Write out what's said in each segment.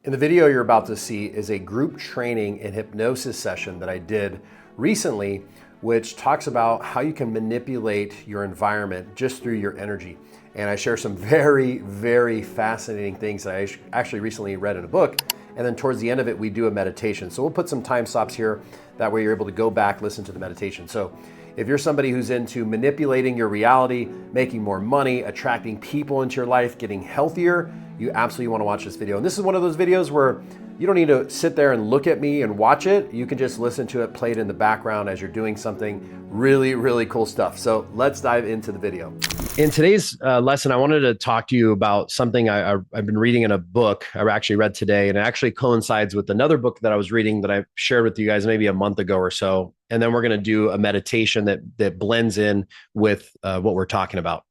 In the video you're about to see is a group training and hypnosis session that I did recently, which talks about how you can manipulate your environment just through your energy. And I share some very, very fascinating things that I actually recently read in a book. And then towards the end of it, we do a meditation. So we'll put some time stops here. That way you're able to go back, listen to the meditation. So if you're somebody who's into manipulating your reality, making more money, attracting people into your life, getting healthier, you absolutely want to watch this video. And this is one of those videos where you don't need to sit there and look at me and watch it. You can just listen to it, play it in the background as you're doing something. Really, really cool stuff. So let's dive into the video. In today's lesson, I wanted to talk to you about something I've been reading in a book I actually read today, and it actually coincides with another book that I was reading that I shared with you guys maybe a month ago or so. And then we're going to do a meditation that blends in with what we're talking about.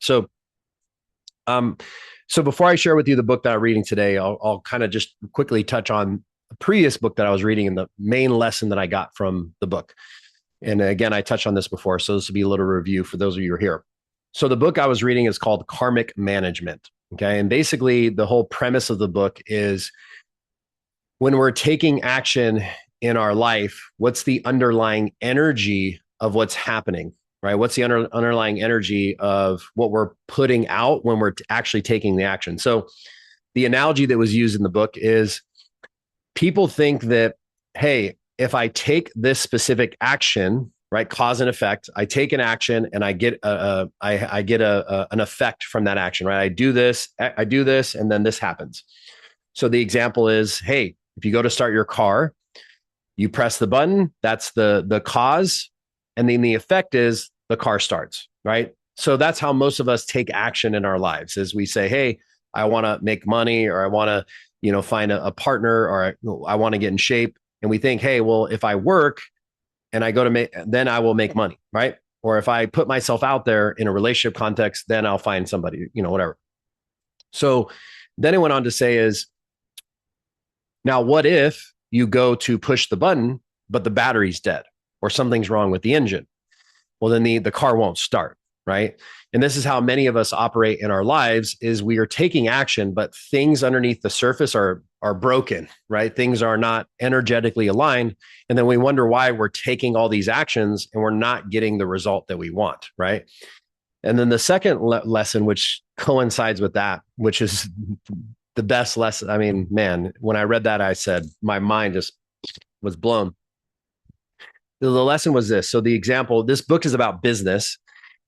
So before I share with you the book that I'm reading today, I'll kind of just quickly touch on a previous book that I was reading and the main lesson that I got from the book. And again, I touched on this before, so this will be a little review for those of you who are here. So the book I was reading is called Karmic Management. Okay. And basically the whole premise of the book is when we're taking action in our life, what's the underlying energy of what's happening, right? What's the underlying energy of what we're putting out when we're actually taking the action? So the analogy that was used in the book is people think that, hey, if I take this specific action, right, cause and effect, I take an action and I get an effect from that action, right? I do this, and then this happens. So the example is, hey, if you go to start your car, you press the button, that's the cause, and then the effect is the car starts, right? So that's how most of us take action in our lives, is we say, hey, I want to make money, or I want to, find a partner, or I want to get in shape. And we think, hey, well, if I work and I go to make, then I will make money, right? Or if I put myself out there in a relationship context, then I'll find somebody, whatever. So then it went on to say is, now what if you go to push the button, but the battery's dead or something's wrong with the engine? Well, then the car won't start, right? And this is how many of us operate in our lives, is we are taking action, but things underneath the surface are broken, right? Things are not energetically aligned. And then we wonder why we're taking all these actions and we're not getting the result that we want, right? And then the second lesson, which coincides with that, which is the best lesson. I mean, man, when I read that, I said, my mind just was blown. The lesson was this. So the example, this book is about business.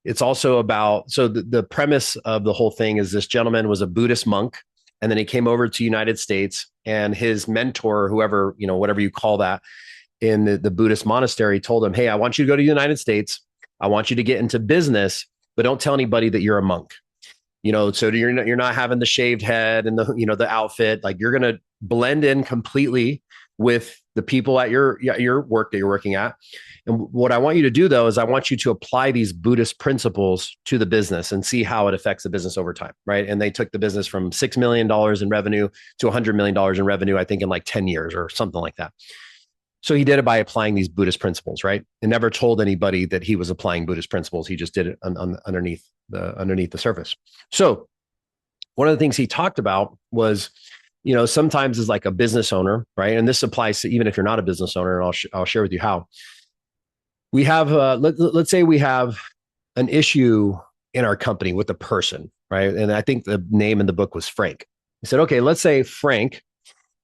It's also about, so the premise of the whole thing is this gentleman was a Buddhist monk, and then he came over to United States, and his mentor, whoever, whatever you call that in the Buddhist monastery, told him, hey, I want you to go to the United States. I want you to get into business, but don't tell anybody that you're a monk. So you're not having the shaved head and the outfit. Like, you're going to blend in completely with the people at your work that you're working at. And what I want you to do, though, is I want you to apply these Buddhist principles to the business and see how it affects the business over time, right? And they took the business from $6 million in revenue to $100 million in revenue, I think in like 10 years or something like that. So he did it by applying these Buddhist principles, right? And never told anybody that he was applying Buddhist principles. He just did it underneath the surface. So one of the things he talked about was, sometimes as like a business owner, right? And this applies to even if you're not a business owner, and I'll share with you how. We have, let's say we have an issue in our company with a person, right? And I think the name in the book was Frank. He said, okay, let's say Frank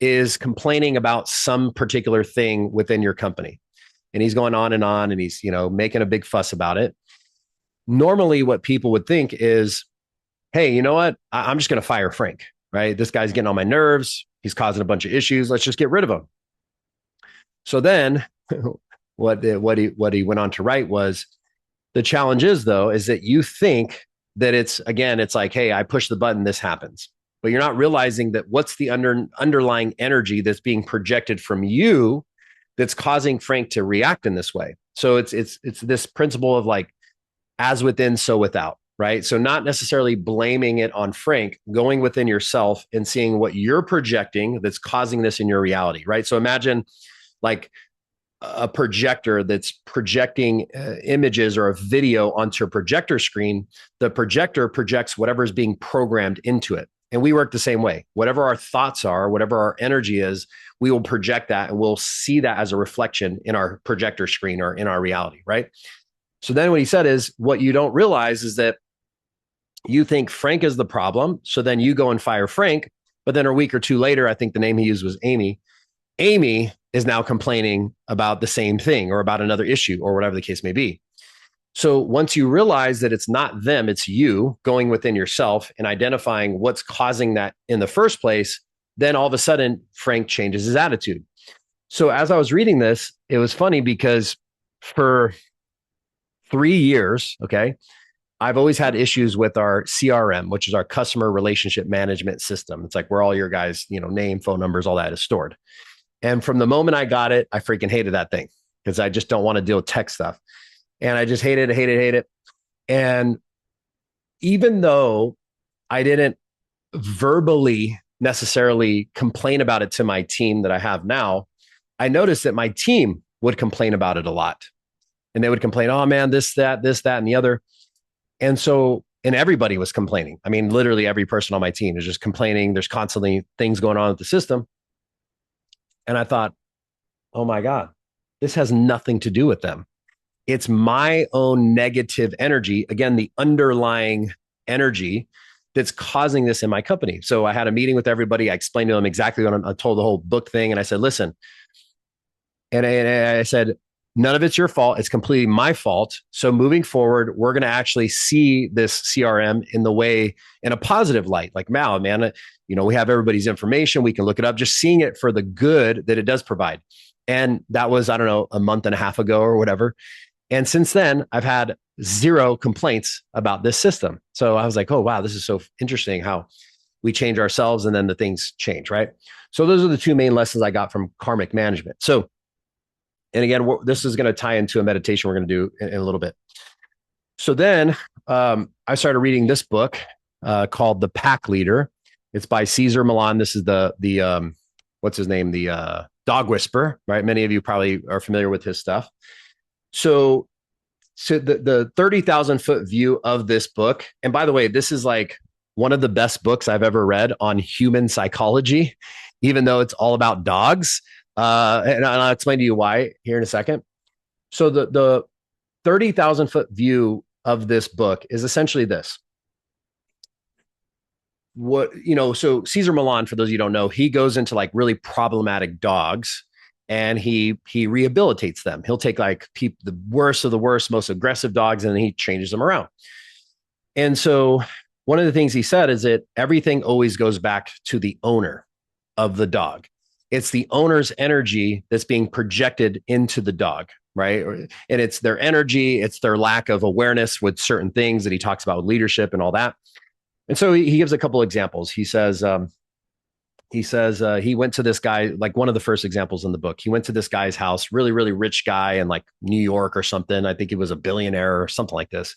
is complaining about some particular thing within your company. And he's going on, and he's, making a big fuss about it. Normally what people would think is, hey, you know what? I'm just going to fire Frank, right? This guy's getting on my nerves. He's causing a bunch of issues. Let's just get rid of him. So then what he went on to write was, the challenge is, though, is that you think that it's like, hey, I push the button, this happens. But you're not realizing that what's the underlying energy that's being projected from you that's causing Frank to react in this way. So it's this principle of like, as within, so without, right? So not necessarily blaming it on Frank, going within yourself and seeing what you're projecting that's causing this in your reality, right? So imagine like a projector that's projecting images or a video onto a projector screen. The projector projects whatever is being programmed into it. And we work the same way. Whatever our thoughts are, whatever our energy is, we will project that and we'll see that as a reflection in our projector screen or in our reality, right? So then what he said is, what you don't realize is that you think Frank is the problem. So then you go and fire Frank. But then a week or two later, I think the name he used was Amy. Amy is now complaining about the same thing or about another issue or whatever the case may be. So once you realize that it's not them, it's you going within yourself and identifying what's causing that in the first place, then all of a sudden Frank changes his attitude. So as I was reading this, it was funny because for 3 years, okay, I've always had issues with our CRM, which is our customer relationship management system. It's like where all your guys, name, phone numbers, all that is stored. And from the moment I got it, I freaking hated that thing because I just don't want to deal with tech stuff. And I just hate it. And even though I didn't verbally necessarily complain about it to my team that I have now, I noticed that my team would complain about it a lot. And they would complain, oh man, this, that, and the other. And everybody was complaining. I mean, literally every person on my team is just complaining. There's constantly things going on with the system. And I thought, oh my God, this has nothing to do with them. It's my own negative energy. Again, the underlying energy that's causing this in my company. So I had a meeting with everybody. I explained to them exactly what I told the whole book thing. And I said, listen, and I said, none of it's your fault. It's completely my fault. So moving forward, we're going to actually see this CRM in a positive light. Like, wow, man, we have everybody's information. We can look it up, just seeing it for the good that it does provide. And that was, I don't know, a month and a half ago or whatever. And since then, I've had 0 complaints about this system. So I was like, oh, wow, this is so interesting how we change ourselves and then the things change, right? So those are the 2 main lessons I got from karmic management. So, and again, this is going to tie into a meditation we're going to do in a little bit. So then I started reading this book called The Pack Leader. It's by Cesar Millan. This is the what's his name? The dog whisperer, right? Many of you probably are familiar with his stuff. So the 30,000 foot view of this book, and by the way, this is like one of the best books I've ever read on human psychology, even though it's all about dogs. And I'll explain to you why here in a second. So the 30,000 foot view of this book is essentially this. So Cesar Millan, for those of you who don't know, he goes into like really problematic dogs and he rehabilitates them. He'll take like the worst of the worst, most aggressive dogs, and then he changes them around. And so one of the things he said is that everything always goes back to the owner of the dog. It's the owner's energy that's being projected into the dog, right? And it's their energy, it's their lack of awareness with certain things that he talks about with leadership and all that. And so he gives a couple examples. He says he went to this guy, like one of the first examples in the book. He went to this guy's house, really, really rich guy in like New York or something. I think he was a billionaire or something like this.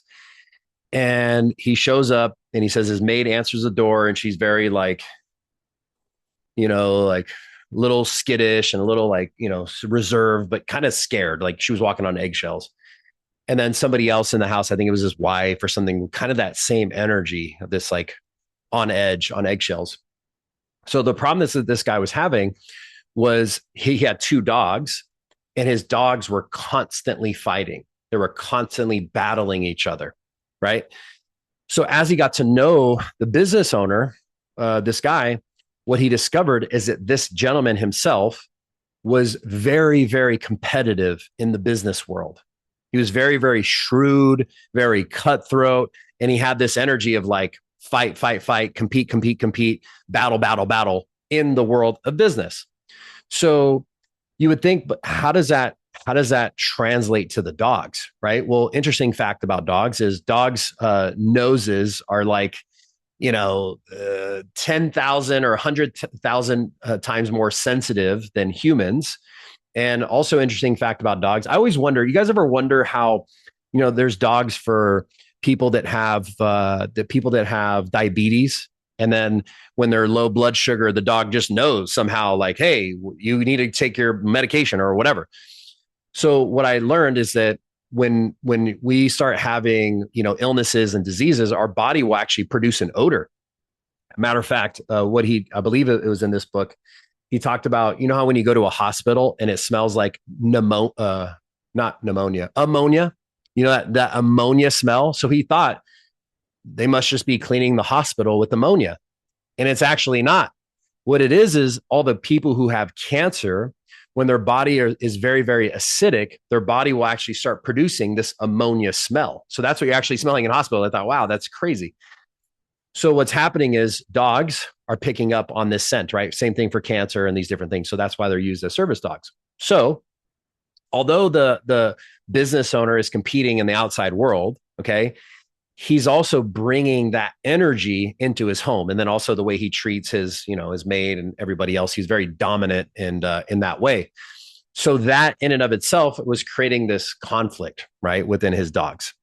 And he shows up and he says his maid answers the door and she's very like, like little skittish and a little like, reserved, but kind of scared, like she was walking on eggshells. And then somebody else in the house, I think it was his wife or something, kind of that same energy of this like on edge, on eggshells. So the problem that this guy was having was he had 2 dogs and his dogs were constantly fighting. They were constantly battling each other, right? So as he got to know the business owner, this guy, what he discovered is that this gentleman himself was very, very competitive in the business world. He was very, very shrewd, very cutthroat, and he had this energy of like fight, compete, battle in the world of business. So you would think, but how does that translate to the dogs, right? Well, interesting fact about dogs is dogs' noses are like 10,000 or 100,000 times more sensitive than humans. And also interesting fact about dogs. I always wonder, you guys ever wonder how, there's dogs for people that have diabetes. And then when they're low blood sugar, the dog just knows somehow like, hey, you need to take your medication or whatever. So what I learned is that when we start having, illnesses and diseases, our body will actually produce an odor. Matter of fact, I believe it was in this book, he talked about, you know how when you go to a hospital and it smells like not pneumonia, ammonia, you know, that ammonia smell. So he thought they must just be cleaning the hospital with ammonia. And it's actually not. What it is all the people who have cancer, when their body is very, very acidic, their body will actually start producing this ammonia smell. So that's what you're actually smelling in hospital. I thought, wow, that's crazy. So what's happening is dogs are picking up on this scent, right? Same thing for cancer and these different things. So that's why they're used as service dogs. So although the business owner is competing in the outside world, okay, he's also bringing that energy into his home. And then also the way he treats his, you know, his maid and everybody else, he's very dominant and in that way. So that in and of itself was creating this conflict, right, within his dogs.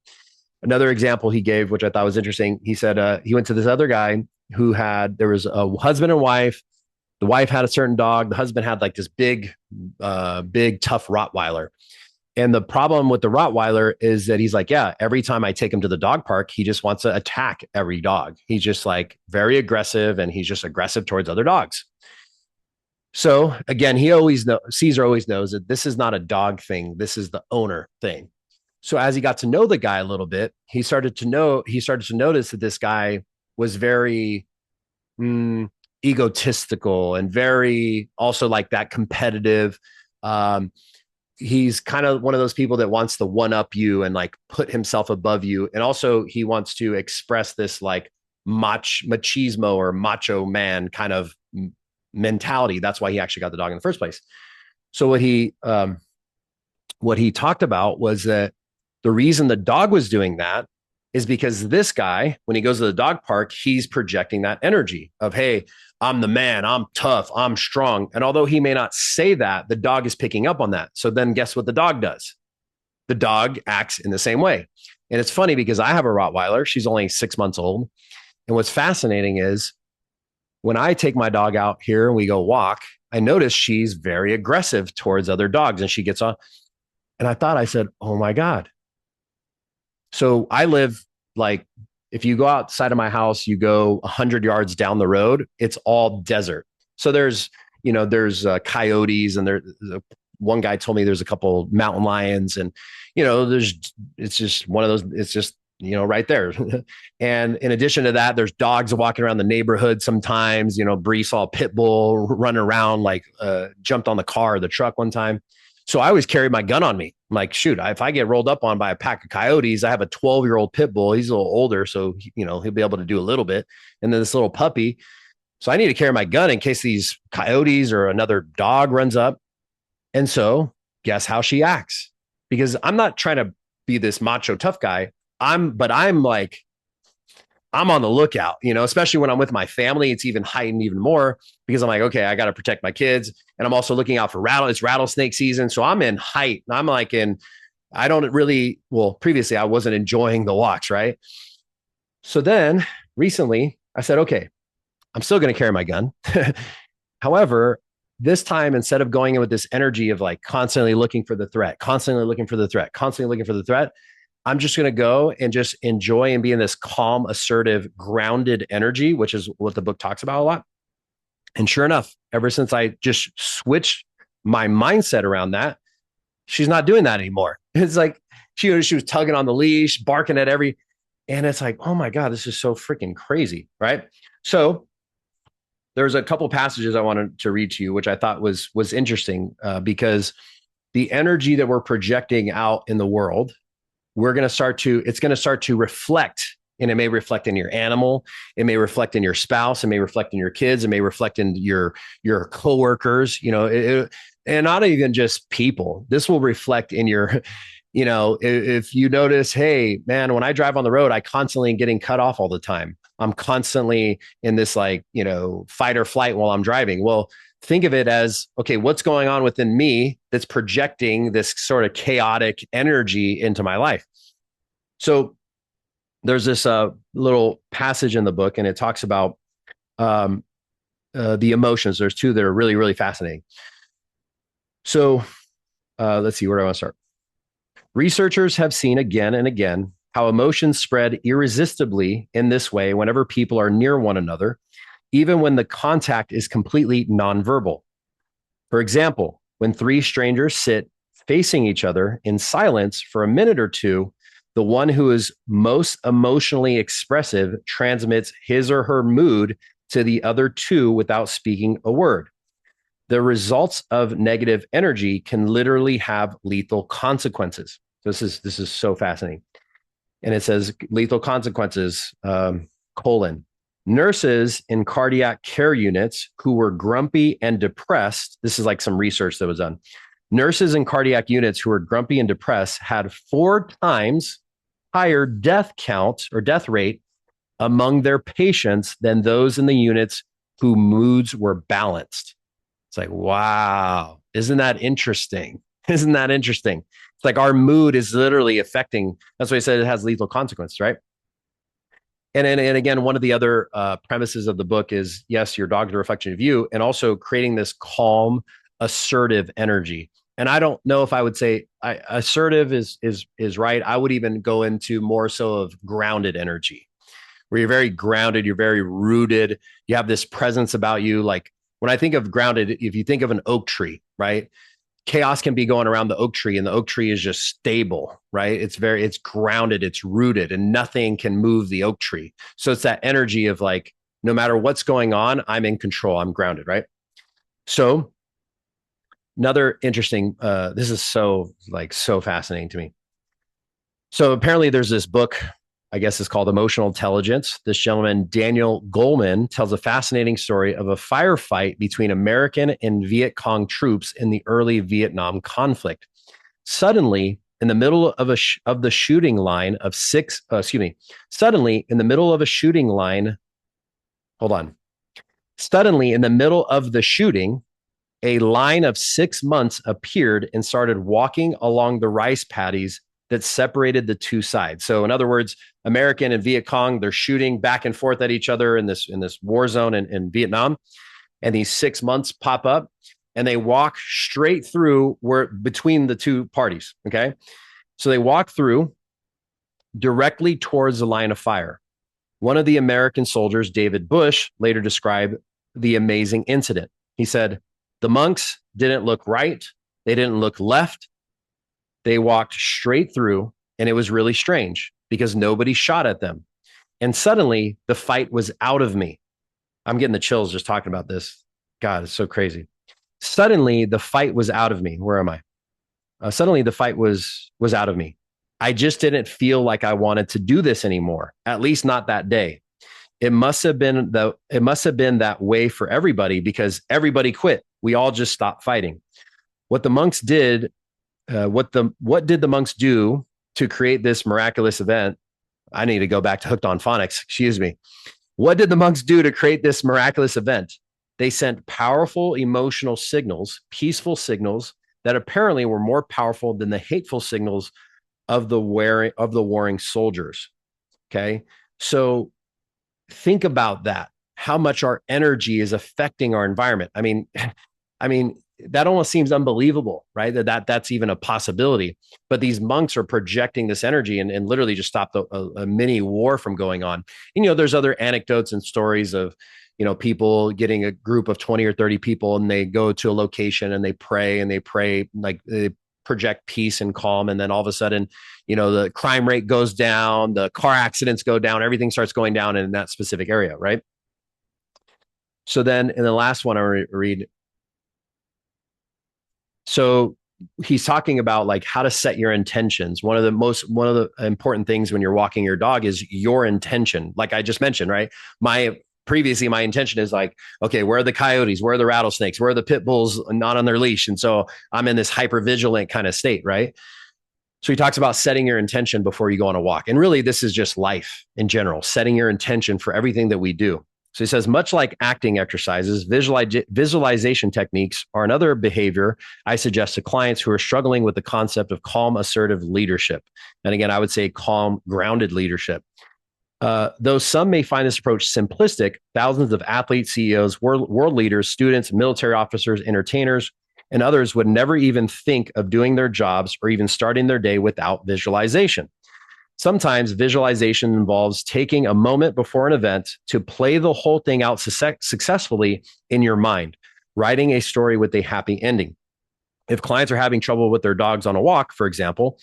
Another example he gave, which I thought was interesting, he said he went to this other guy there was a husband and wife. The wife had a certain dog. The husband had like this big, tough Rottweiler. And the problem with the Rottweiler is that he's like, yeah, every time I take him to the dog park, he just wants to attack every dog. He's just like very aggressive, and he's just aggressive towards other dogs. So again, Caesar always knows that this is not a dog thing. This is the owner thing. So as he got to know the guy a little bit, he started to notice that this guy was very egotistical and very also like that competitive. He's kind of one of those people that wants to one up you and like put himself above you. And also he wants to express this like machismo or macho man kind of mentality. That's why he actually got the dog in the first place. So what he talked about was that the reason the dog was doing that is because this guy, when he goes to the dog park, he's projecting that energy of, hey, I'm the man, I'm tough, I'm strong. And although he may not say that, the dog is picking up on that. So then guess what the dog does? The dog acts in the same way. And it's funny because I have a Rottweiler. She's only 6 months old. And what's fascinating is when I take my dog out here and we go walk, I notice she's very aggressive towards other dogs and she gets on. And I said, oh my God. So I live like, if you go outside of my house, you go 100 yards down the road, it's all desert. So there's coyotes, and one guy told me there's a couple mountain lions, and, it's just one of those, it's just, right there. And in addition to that, there's dogs walking around the neighborhood sometimes, Bree saw a pit bull running around, like jumped on the truck one time. So I always carry my gun on me. I'm like, shoot, if I get rolled up on by a pack of coyotes, I have a 12-year-old pit bull. He's a little older, so he'll be able to do a little bit. And then this little puppy. So I need to carry my gun in case these coyotes or another dog runs up. And so guess how she acts? Because I'm not trying to be this macho tough guy. I'm on the lookout, especially when I'm with my family. It's even heightened even more because I'm like, okay, I got to protect my kids. And I'm also looking out for it's rattlesnake season. So I'm in height. I'm like previously I wasn't enjoying the walks. Right. So then recently I said, okay, I'm still going to carry my gun. However, this time, instead of going in with this energy of like constantly looking for the threat, I'm just going to go and just enjoy and be in this calm, assertive, grounded energy, which is what the book talks about a lot. And sure enough, ever since I just switched my mindset around that, she's not doing that anymore. It's like she was tugging on the leash, barking at and it's like, oh my God, this is so freaking crazy, right? So there's a couple passages I wanted to read to you, which I thought was interesting because the energy that we're projecting out in the world, it's going to start to reflect, and it may reflect in your animal. It may reflect in your spouse. It may reflect in your kids. It may reflect in your coworkers, and not even just people. This will reflect in your, if you notice, hey man, when I drive on the road, I constantly am getting cut off all the time. I'm constantly in this fight or flight while I'm driving. Well, think of it as, okay, what's going on within me that's projecting this sort of chaotic energy into my life? So there's this little passage in the book, and it talks about the emotions. There's two that are really, really fascinating. So let's see, where do I want to start? Researchers have seen again and again how emotions spread irresistibly in this way whenever people are near one another, even when the contact is completely nonverbal. For example, when three strangers sit facing each other in silence for a minute or two, the one who is most emotionally expressive transmits his or her mood to the other two without speaking a word. The results of negative energy can literally have lethal consequences. This is so fascinating. And it says lethal consequences, colon. Nurses in cardiac care units who were grumpy and depressed, this is like some research that was done. Nurses in cardiac units who were grumpy and depressed had 4 times higher death count or death rate among their patients than those in the units whose moods were balanced. It's like, wow, isn't that interesting? Isn't that interesting? It's like our mood is literally affecting. That's why I said it has lethal consequences, right? And again, one of the other premises of the book is, yes, your dog's a reflection of you, and also creating this calm, assertive energy. And I don't know if I would say assertive is right. I would even go into more so of grounded energy, where you're very grounded, you're very rooted, you have this presence about you. Like when I think of grounded, if you think of an oak tree, right? Chaos can be going around the oak tree, and the oak tree is just stable, right? It's grounded, it's rooted, and nothing can move the oak tree. So it's that energy of like, no matter what's going on, I'm in control, I'm grounded, right? So another interesting, this is so fascinating to me. So apparently there's this book, I guess it's called Emotional Intelligence. This gentleman, Daniel Goleman, tells a fascinating story of a firefight between American and Viet Cong troops in the early Vietnam conflict. Suddenly, in the middle of the shooting line of six, suddenly in the middle of a shooting line, Suddenly in the middle of the shooting, a line of 6 months appeared and started walking along the rice paddies that separated the two sides. So in other words, American and Viet Cong, they're shooting back and forth at each other in this war zone in Vietnam. And these 6 months pop up and they walk straight through between the two parties. Okay. So they walk through directly towards the line of fire. One of the American soldiers, David Bush, later described the amazing incident. He said, the monks didn't look right. They didn't look left. They walked straight through, and it was really strange because nobody shot at them. And suddenly the fight was out of me. I'm getting the chills just talking about this. God, it's so crazy. Suddenly the fight was out of me. Where am I? Suddenly the fight was out of me. I just didn't feel like I wanted to do this anymore, at least not that day. It must have been that way for everybody because everybody quit. We all just stopped fighting. What the monks did what did the monks do to create this miraculous event? I need to go back to Hooked on Phonics. Excuse me. What did the monks do to create this miraculous event? They sent powerful emotional signals, peaceful signals that apparently were more powerful than the hateful signals of the warring soldiers. Okay. So think about that. How much our energy is affecting our environment. I mean, that almost seems unbelievable, right? That's even a possibility. But these monks are projecting this energy and literally just stopped a mini war from going on. And, there's other anecdotes and stories of, people getting a group of 20 or 30 people and they go to a location and they pray like they project peace and calm. And then all of a sudden, the crime rate goes down, the car accidents go down, everything starts going down in that specific area, right? So then in the last one, I read, so he's talking about like how to set your intentions. One of the important things when you're walking your dog is your intention. Like I just mentioned, right? My intention is like, okay, where are the coyotes? Where are the rattlesnakes? Where are the pit bulls not on their leash? And so I'm in this hyper vigilant kind of state, right? So he talks about setting your intention before you go on a walk. And really, this is just life in general, setting your intention for everything that we do. So he says, much like acting exercises, visualization techniques are another behavior I suggest to clients who are struggling with the concept of calm, assertive leadership. And again, I would say calm, grounded leadership. Though some may find this approach simplistic, thousands of athletes, CEOs, world leaders, students, military officers, entertainers, and others would never even think of doing their jobs or even starting their day without visualization. Sometimes visualization involves taking a moment before an event to play the whole thing out successfully in your mind, writing a story with a happy ending. If clients are having trouble with their dogs on a walk, for example,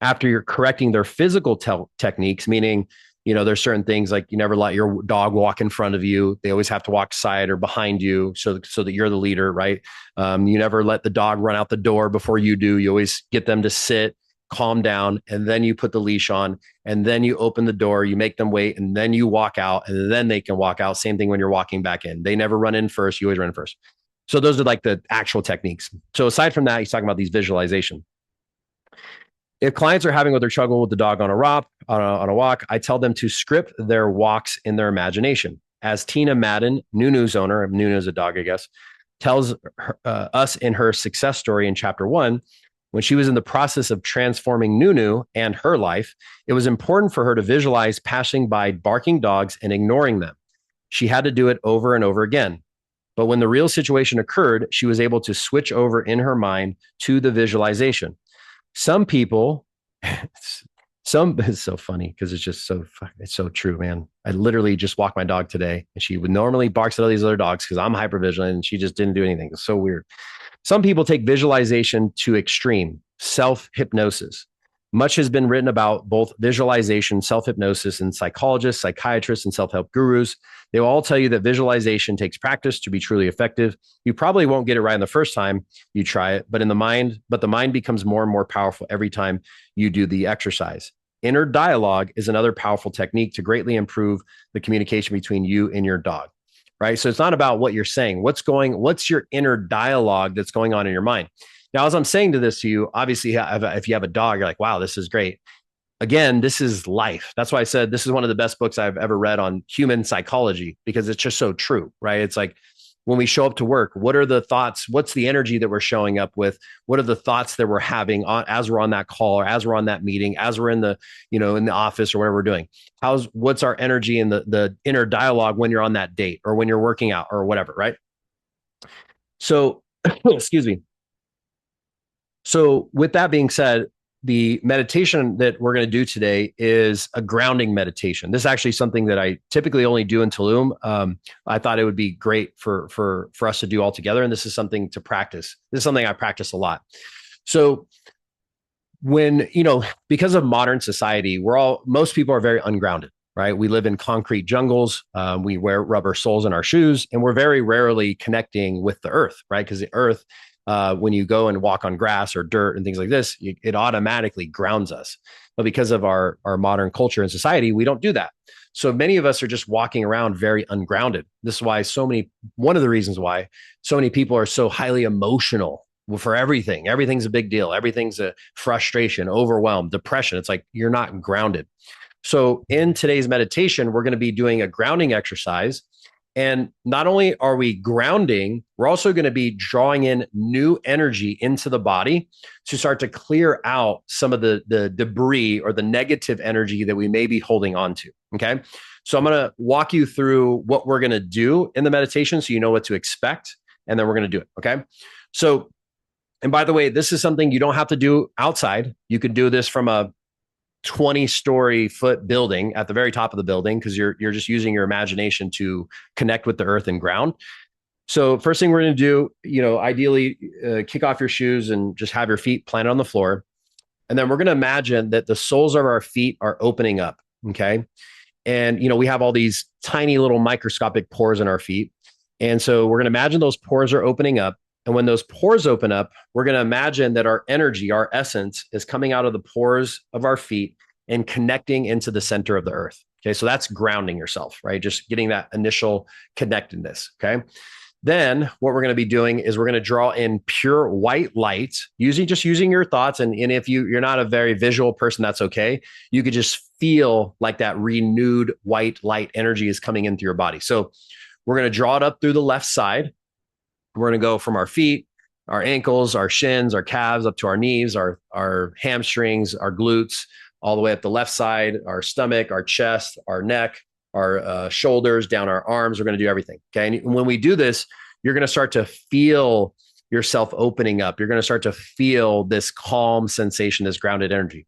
after you're correcting their physical techniques, meaning, there's certain things like you never let your dog walk in front of you. They always have to walk side or behind you so that you're the leader, right? You never let the dog run out the door before you do. You always get them to sit, calm down, and then you put the leash on, and then you open the door, you make them wait, and then you walk out, and then they can walk out. Same thing when you're walking back in. They never run in first. You always run in first. So those are like the actual techniques. So aside from that, he's talking about these visualization. If clients are having their struggle with the dog on a walk, I tell them to script their walks in their imagination. As Tina Madden, Nunu's owner, Nunu's a dog, I guess, tells us in her success story in chapter 1, when she was in the process of transforming Nunu and her life, it was important for her to visualize passing by barking dogs and ignoring them. She had to do it over and over again. But when the real situation occurred, she was able to switch over in her mind to the visualization. Some people, it's so funny because it's so true, man. I literally just walked my dog today and she would normally bark at all these other dogs because I'm hypervigilant and she just didn't do anything. It's so weird. Some people take visualization to extreme, self-hypnosis. Much has been written about both visualization, self-hypnosis, and psychologists, psychiatrists, and self-help gurus. They will all tell you that visualization takes practice to be truly effective. You probably won't get it right in the first time you try it, but the mind becomes more and more powerful every time you do the exercise. Inner dialogue is another powerful technique to greatly improve the communication between you and your dog, right? So it's not about what you're saying. What's your inner dialogue that's going on in your mind? Now, as I'm saying to you, obviously, if you have a dog, you're like, wow, this is great. Again, this is life. That's why I said this is one of the best books I've ever read on human psychology, because it's just so true, right? It's like when we show up to work, what are the thoughts? What's the energy that we're showing up with? What are the thoughts that we're having as we're on that call or as we're on that meeting, as we're in the office or whatever we're doing? What's our energy in the inner dialogue when you're on that date or when you're working out or whatever, right? So, excuse me. So with that being said, the meditation that we're going to do today is a grounding meditation. This is actually something that I typically only do in Tulum. I thought it would be great for us to do all together. And this is something to practice. This is something I practice a lot. So when, because of modern society, most people are very ungrounded, right? We live in concrete jungles. We wear rubber soles in our shoes, and we're very rarely connecting with the earth, right? Because the earth, when you go and walk on grass or dirt and things like this, it automatically grounds us. But because of our modern culture and society, we don't do that. So many of us are just walking around very ungrounded. This is why one of the reasons why so many people are so highly emotional for everything. Everything's a big deal. Everything's a frustration, overwhelm, depression. It's like you're not grounded. So in today's meditation, we're going to be doing a grounding exercise. And not only are we grounding, we're also going to be drawing in new energy into the body to start to clear out some of the debris or the negative energy that we may be holding on to. Okay. So I'm going to walk you through what we're going to do in the meditation so you know what to expect. And then we're going to do it. Okay. So, and by the way, this is something you don't have to do outside. You could do this from a 20-story foot building at the very top of the building, because you're just using your imagination to connect with the earth and ground. So first thing we're going to do, ideally kick off your shoes and just have your feet planted on the floor. And then we're going to imagine that the soles of our feet are opening up. Okay. And, we have all these tiny little microscopic pores in our feet. And so we're going to imagine those pores are opening up. And when those pores open up, we're going to imagine that our energy, our essence, is coming out of the pores of our feet and connecting into the center of the earth. Okay. So that's grounding yourself, right? Just getting that initial connectedness. Okay. Then what we're going to be doing is we're going to draw in pure white light using your thoughts. And if you're not a very visual person, that's okay. You could just feel like that renewed white light energy is coming into your body. So we're going to draw it up through the left side. We're going to go from our feet, our ankles, our shins, our calves, up to our knees, our hamstrings, our glutes, all the way up the left side, our stomach, our chest, our neck, our shoulders, down our arms. We're going to do everything. Okay. And when we do this, you're going to start to feel yourself opening up. You're going to start to feel this calm sensation, this grounded energy.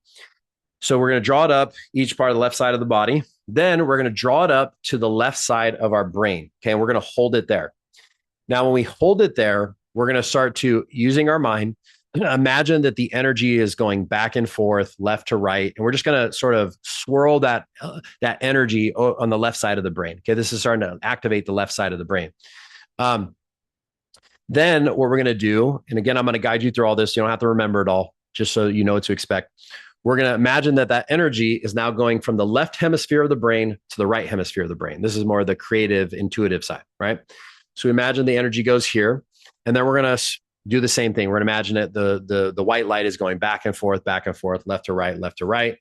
So we're going to draw it up each part of the left side of the body. Then we're going to draw it up to the left side of our brain. Okay. And we're going to hold it there. Now, when we hold it there, we're going to start to, using our mind, imagine that the energy is going back and forth, left to right. And we're just going to sort of swirl that energy on the left side of the brain. Okay. This is starting to activate the left side of the brain. Then what we're going to do, and again, I'm going to guide you through all this. You don't have to remember it all, just so you know what to expect. We're going to imagine that energy is now going from the left hemisphere of the brain to the right hemisphere of the brain. This is more the creative, intuitive side, right? So imagine the energy goes here, and then we're going to do the same thing. We're going to imagine that the white light is going back and forth, left to right, left to right.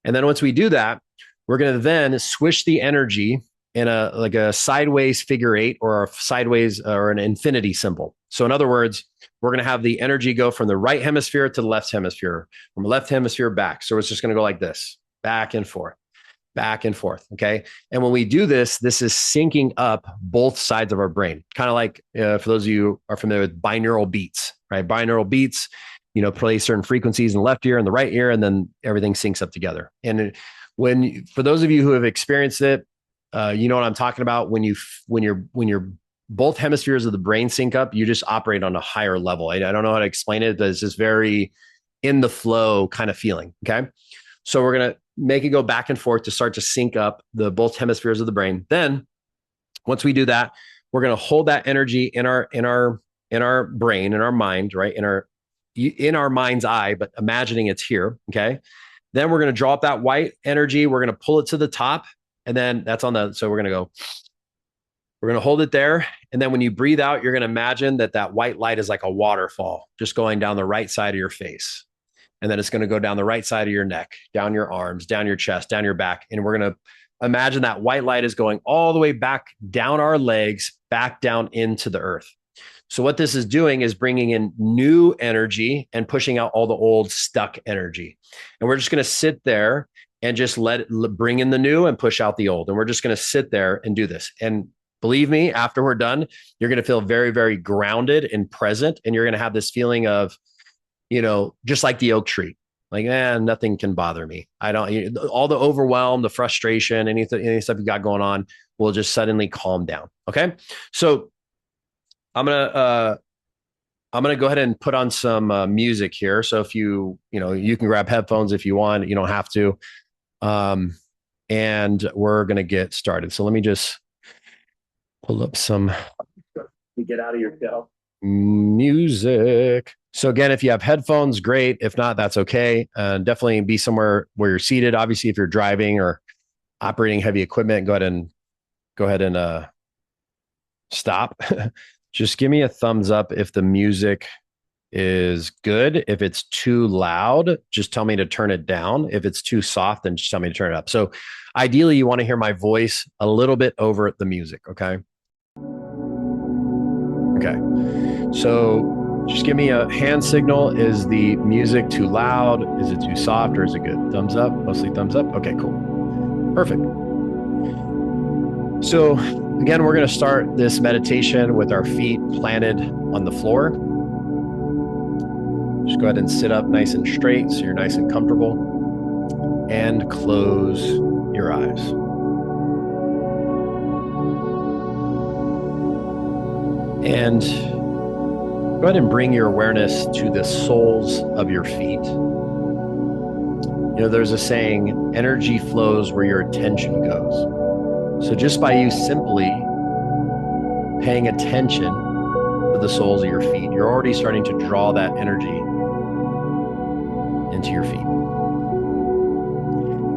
And then once we do that, we're going to then swish the energy in a sideways figure eight or a sideways or an infinity symbol. So in other words, we're going to have the energy go from the right hemisphere to the left hemisphere, from the left hemisphere back. So it's just going to go like this, back and forth, back and forth. Okay. And when we do this, this is syncing up both sides of our brain. Kind of like, for those of you who are familiar with binaural beats, right? Binaural beats, play certain frequencies in the left ear and the right ear, and then everything syncs up together. And for those of you who have experienced it, you know what I'm talking about. When you're both hemispheres of the brain sync up, you just operate on a higher level. I don't know how to explain it, but it's just very in the flow kind of feeling. Okay. So we're going to make it go back and forth to start to sync up the both hemispheres of the brain. Then once we do that, we're going to hold that energy in our brain, in our mind, right? In our mind's eye, but imagining it's here. Okay. Then we're going to draw up that white energy. We're going to pull it to the top. And then that's so we're going to hold it there. And then when you breathe out, you're going to imagine that white light is like a waterfall just going down the right side of your face. And then it's going to go down the right side of your neck, down your arms, down your chest, down your back. And we're going to imagine that white light is going all the way back down our legs, back down into the earth. So what this is doing is bringing in new energy and pushing out all the old stuck energy. And we're just going to sit there and just bring in the new and push out the old. And we're just going to sit there and do this. And believe me, after we're done, you're going to feel very, very grounded and present. And you're going to have this feeling of, just like the oak tree, like, nothing can bother me. All the overwhelm, the frustration, any stuff you got going on will just suddenly calm down. Okay. So I'm going to go ahead and put on some music here. So if you can grab headphones if you want, you don't have to. And we're going to get started. So let me just pull up some, get out of your shell, music. So again, if you have headphones, great. If not, that's okay. Definitely be somewhere where you're seated. Obviously, if you're driving or operating heavy equipment, go ahead and stop. Just give me a thumbs up if the music is good. If it's too loud, just tell me to turn it down. If it's too soft, then just tell me to turn it up. So ideally, you want to hear my voice a little bit over the music. Okay. Okay. So just give me a hand signal. Is the music too loud? Is it too soft, or is it good? Thumbs up, mostly thumbs up. Okay, cool. Perfect. So again, we're going to start this meditation with our feet planted on the floor. Just go ahead and sit up nice and straight so you're nice and comfortable, and close your eyes. And go ahead and bring your awareness to the soles of your feet. There's a saying, energy flows where your attention goes. So just by you simply paying attention to the soles of your feet, you're already starting to draw that energy into your feet.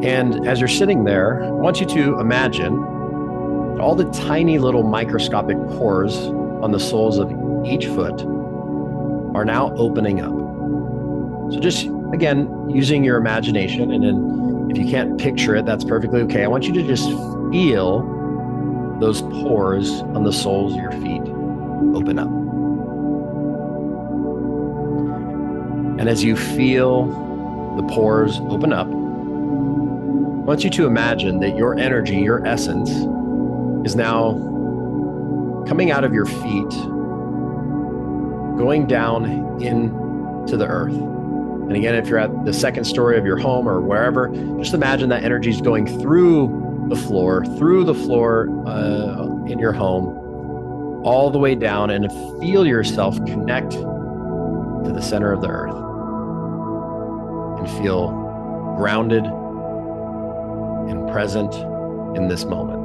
And as you're sitting there, I want you to imagine all the tiny little microscopic pores on the soles of each foot are now opening up. So just, again, using your imagination, and then if you can't picture it, that's perfectly okay. I want you to just feel those pores on the soles of your feet open up. And as you feel the pores open up, I want you to imagine that your energy, your essence, is now coming out of your feet, going down into the earth. And again, if you're at the second story of your home or wherever, just imagine that energy is going through the floor in your home, all the way down, and feel yourself connect to the center of the earth and feel grounded and present in this moment.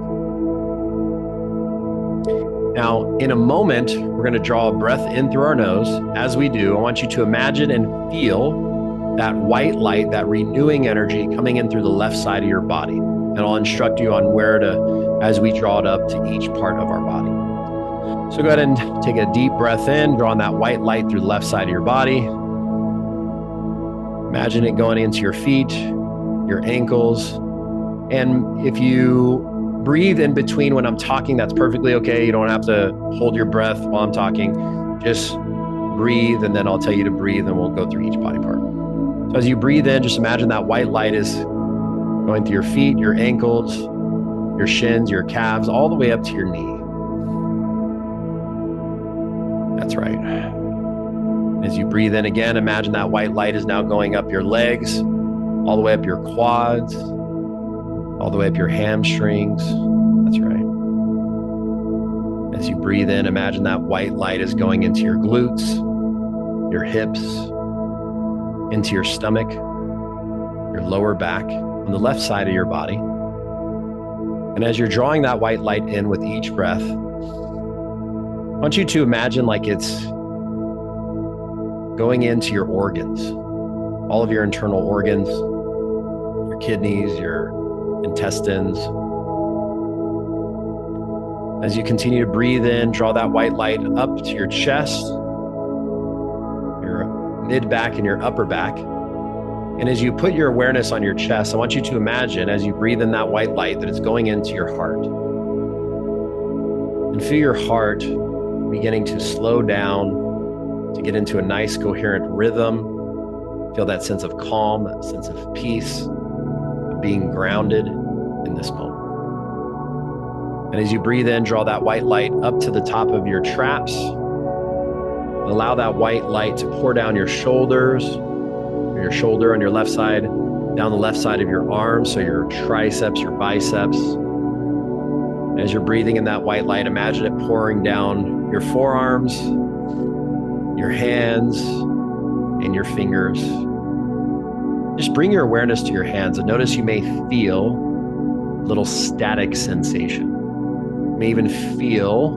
Now, in a moment, we're going to draw a breath in through our nose. As we do, I want you to imagine and feel that white light, that renewing energy coming in through the left side of your body. And I'll instruct you on where to, as we draw it up to each part of our body. So go ahead and take a deep breath in, drawing that white light through the left side of your body. Imagine it going into your feet, your ankles. And if you breathe in between when I'm talking, that's perfectly okay. You don't have to hold your breath while I'm talking. Just breathe, and then I'll tell you to breathe, and we'll go through each body part. So as you breathe in, just imagine that white light is going through your feet, your ankles, your shins, your calves, all the way up to your knee. That's right. As you breathe in again, imagine that white light is now going up your legs, all the way up your quads, all the way up your hamstrings. That's right. As you breathe in, imagine that white light is going into your glutes, your hips, into your stomach, your lower back, on the left side of your body. And as you're drawing that white light in with each breath, I want you to imagine like it's going into your organs, all of your internal organs, your kidneys, your intestines. As you continue to breathe in, draw that white light up to your chest, your mid-back and your upper back. And as you put your awareness on your chest, I want you to imagine as you breathe in that white light that it's going into your heart. And feel your heart beginning to slow down, to get into a nice coherent rhythm. Feel that sense of calm, that sense of peace, of being grounded in this moment. And as you breathe in, draw that white light up to the top of your traps. Allow that white light to pour down your shoulders, your shoulder on your left side, down the left side of your arms, so your triceps, your biceps. As you're breathing in that white light, imagine it pouring down your forearms, your hands, and your fingers. Just bring your awareness to your hands and notice you may feel a little static sensation. You may even feel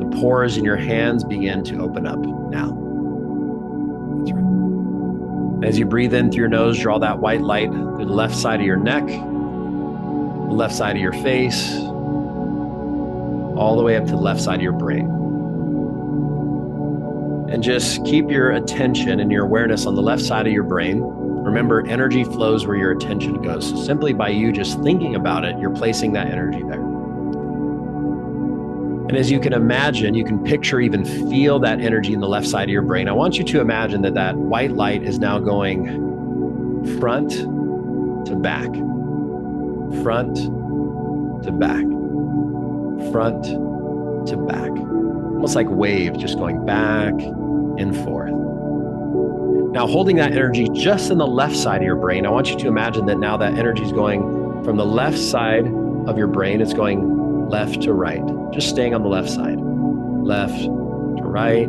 the pores in your hands begin to open up now. That's right. As you breathe in through your nose, draw that white light through the left side of your neck, the left side of your face, all the way up to the left side of your brain. And just keep your attention and your awareness on the left side of your brain. Remember, energy flows where your attention goes. So simply by you just thinking about it, you're placing that energy there. And as you can imagine, you can picture, even feel that energy in the left side of your brain. I want you to imagine that that white light is now going front to back, front to back, front to back. Almost like waves just going back and forth. Now, holding that energy just in the left side of your brain, I want you to imagine that now that energy is going from the left side of your brain, it's going left to right, just staying on the left side. Left to right,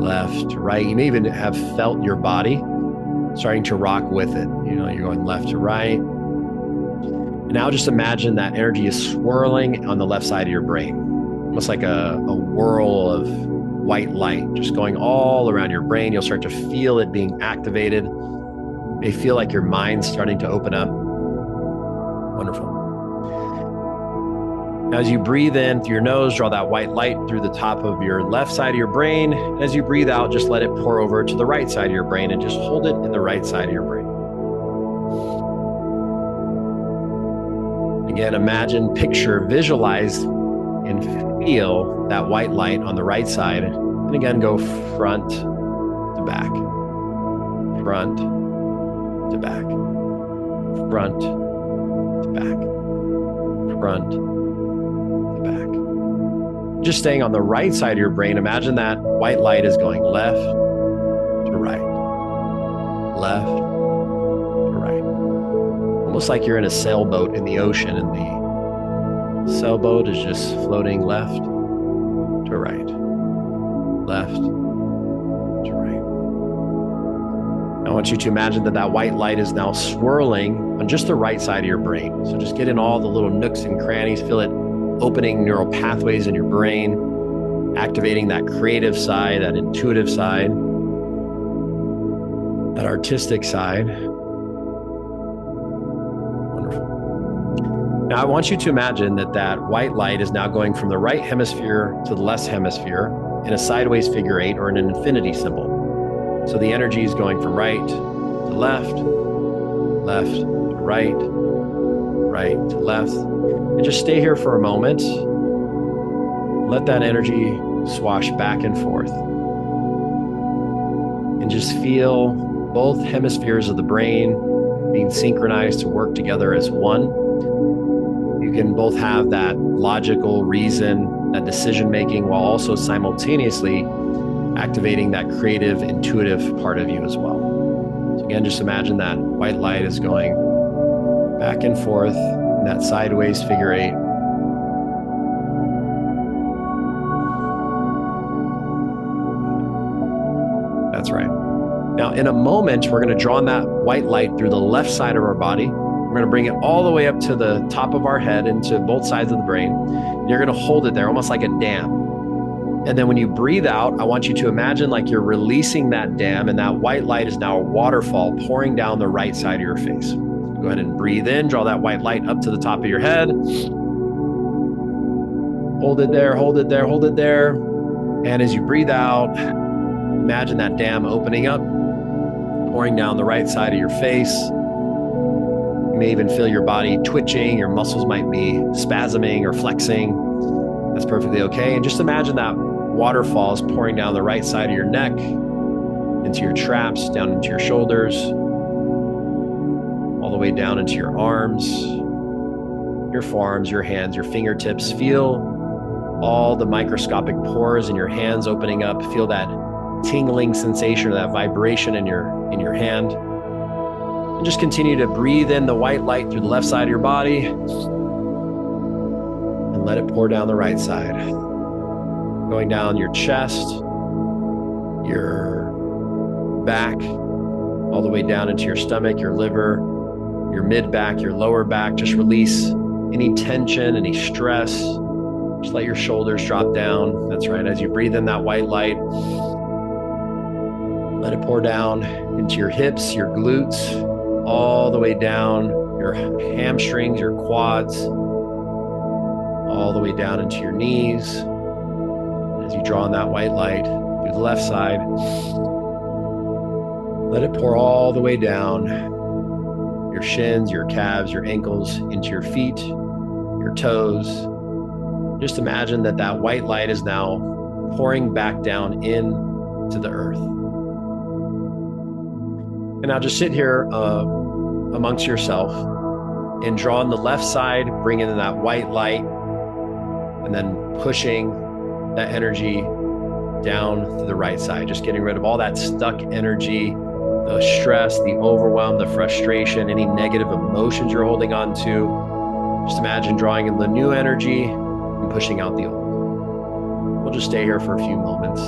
left to right. You may even have felt your body starting to rock with it. You know, you're going left to right. And now just imagine that energy is swirling on the left side of your brain, almost like a whirl of white light, just going all around your brain. You'll start to feel it being activated. You may feel like your mind's starting to open up. Wonderful. As you breathe in through your nose, draw that white light through the top of your left side of your brain. As you breathe out, just let it pour over to the right side of your brain and just hold it in the right side of your brain. Again, imagine, picture, visualize, and feel that white light on the right side. And again, go front to back, front to back, front to back, front to back. Just staying on the right side of your brain, imagine that white light is going left to right. left to right. Almost like you're in a sailboat in the ocean and the sailboat is just floating left to right, left to right. I want you to imagine that white light is now swirling on just the right side of your brain. So just get in all the little nooks and crannies, feel it opening neural pathways in your brain, activating that creative side, that intuitive side, that artistic side. Wonderful. Now I want you to imagine that white light is now going from the right hemisphere to the left hemisphere in a sideways figure eight or in an infinity symbol. So the energy is going from right to left, left to right, right to left. And just stay here for a moment. Let that energy swash back and forth. And just feel both hemispheres of the brain being synchronized to work together as one. You can both have that logical reason, that decision making, while also simultaneously activating that creative, intuitive part of you as well. So again, just imagine that white light is going back and forth in that sideways figure eight. That's right. Now, in a moment, we're going to draw on that white light through the left side of our body. We're going to bring it all the way up to the top of our head into both sides of the brain. You're going to hold it there almost like a dam. And then when you breathe out, I want you to imagine like you're releasing that dam, and that white light is now a waterfall pouring down the right side of your face. Go ahead and breathe in, draw that white light up to the top of your head. Hold it there, hold it there, hold it there. And as you breathe out, imagine that dam opening up, pouring down the right side of your face. You may even feel your body twitching, your muscles might be spasming or flexing. That's perfectly okay. And just imagine that waterfall is pouring down the right side of your neck, into your traps, down into your shoulders, all the way down into your arms, your forearms, your hands, your fingertips. Feel all the microscopic pores in your hands opening up. Feel that tingling sensation or that vibration in your hand. And just continue to breathe in the white light through the left side of your body. And let it pour down the right side. Going down your chest, your back, all the way down into your stomach, your liver, your mid-back, your lower back. Just release any tension, any stress. Just let your shoulders drop down. That's right. As you breathe in that white light, let it pour down into your hips, your glutes, all the way down your hamstrings, your quads, all the way down into your knees. As you draw on that white light through the left side, let it pour all the way down your shins, your calves, your ankles, into your feet, your toes. Just imagine that white light is now pouring back down into the earth. And now just sit here amongst yourself and draw on the left side, bring in that white light, and then pushing that energy down to the right side, just getting rid of all that stuck energy, the stress, the overwhelm, the frustration, any negative emotions you're holding on to. Just imagine drawing in the new energy and pushing out the old. We'll just stay here for a few moments.